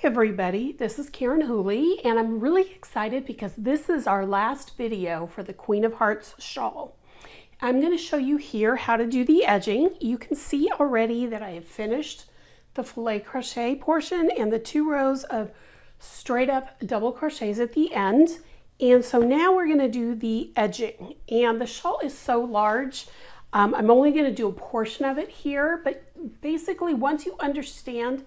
everybody, this is Karen Whooley, and I'm really excited because this is our last video for the Queen of Hearts shawl. I'm going to show you here how to do the edging. You can see already that I have finished the filet crochet portion and the 2 rows of straight up double crochets at the end. And so now we're going to do the edging, and the shawl is so large. I'm only going to do a portion of it here, but basically once you understand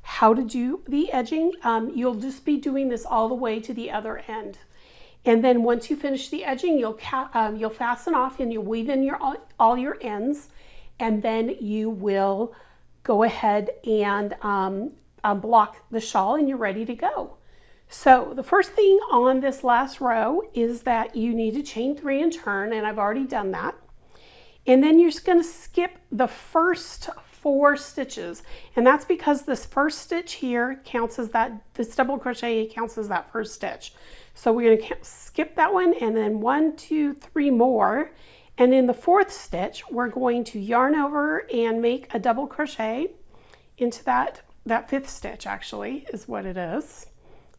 how to do the edging, you'll just be doing this all the way to the other end. And then once you finish the edging, you'll fasten off and you'll weave in all your ends, and then you will go ahead and block the shawl and you're ready to go. So the first thing on this last row is that you need to chain 3 and turn, and I've already done that. And then you're just going to skip the first 4 stitches, and that's because this first stitch here counts as that, this double crochet counts as that first stitch. So we're going to skip that one, and then 1, 2, 3 more, and in the 4th stitch we're going to yarn over and make a double crochet into that 5th stitch, actually is what it is.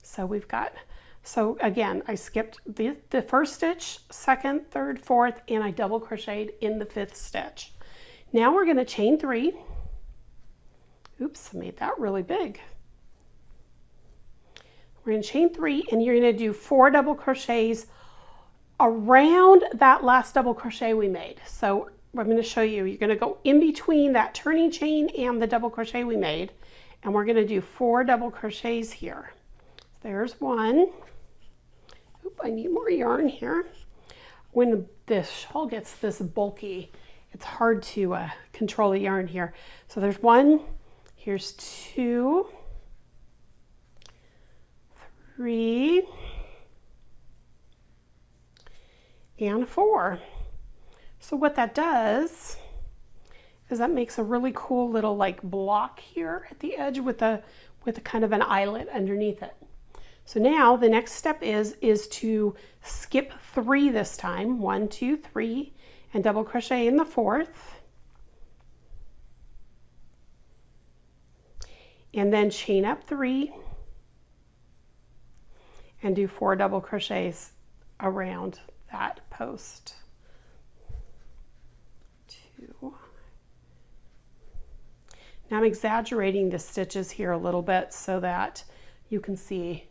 So we've got, so again, I skipped the first stitch, 2nd, 3rd, 4th, and I double crocheted in the 5th stitch. Now we're going to chain 3. Oops, I made that really big. We're going to chain 3, and you're going to do 4 double crochets around that last double crochet we made. So I'm going to show you, you're going to go in between that turning chain and the double crochet we made, and we're going to do 4 double crochets here. There's 1. Oop, I need more yarn here. When this shawl gets this bulky, it's hard to control the yarn here. So there's 1, here's 2, 3, and 4. So what that does is that makes a really cool little like block here at the edge with a kind of an eyelet underneath it. So now the next step is to skip 3 this time, 1, 2, 3, and double crochet in the 4th, and then chain up 3 and do 4 double crochets around that post. 2. Now I'm exaggerating the stitches here a little bit so that you can see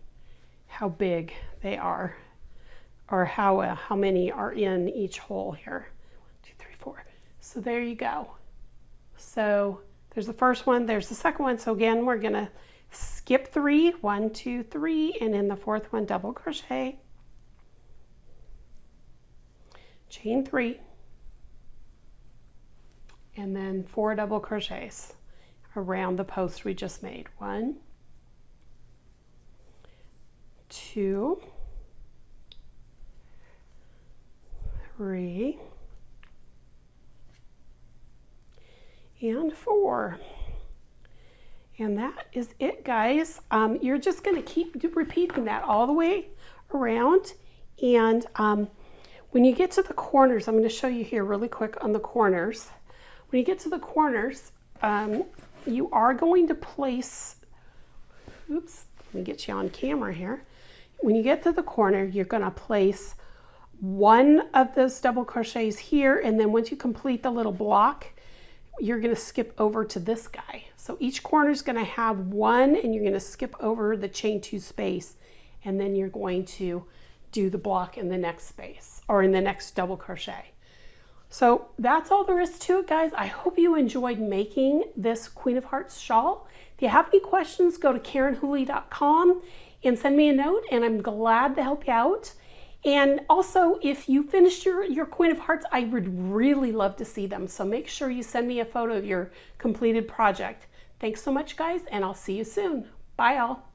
how big they are, or how many are in each hole here. 1, 2, 3, 4. So there you go. So there's the first one, there's the second one. So again, we're gonna skip 3, 1, 2, 3, and in the 4th one, double crochet, chain 3, and then 4 double crochets around the post we just made. 1, 2, 3, and 4. And that is it, guys. You're just going to keep repeating that all the way around, and when you get to the corners, I'm going to show you here really quick on the corners. When you get to the corners, you are going to place, oops, let me get you on camera here. When you get to the corner, you're going to place 1 of those double crochets here, and then once you complete the little block, you're going to skip over to this guy. So each corner is going to have 1, and you're going to skip over the chain 2 space, and then you're going to do the block in the next space, or in the next double crochet. So that's all there is to it, guys. I hope you enjoyed making this Queen of Hearts shawl. If you have any questions, go to KarenWhooley.com and send me a note, and I'm glad to help you out. And also, if you finished your Queen of Hearts, I would really love to see them. So make sure you send me a photo of your completed project. Thanks so much, guys, and I'll see you soon. Bye, all.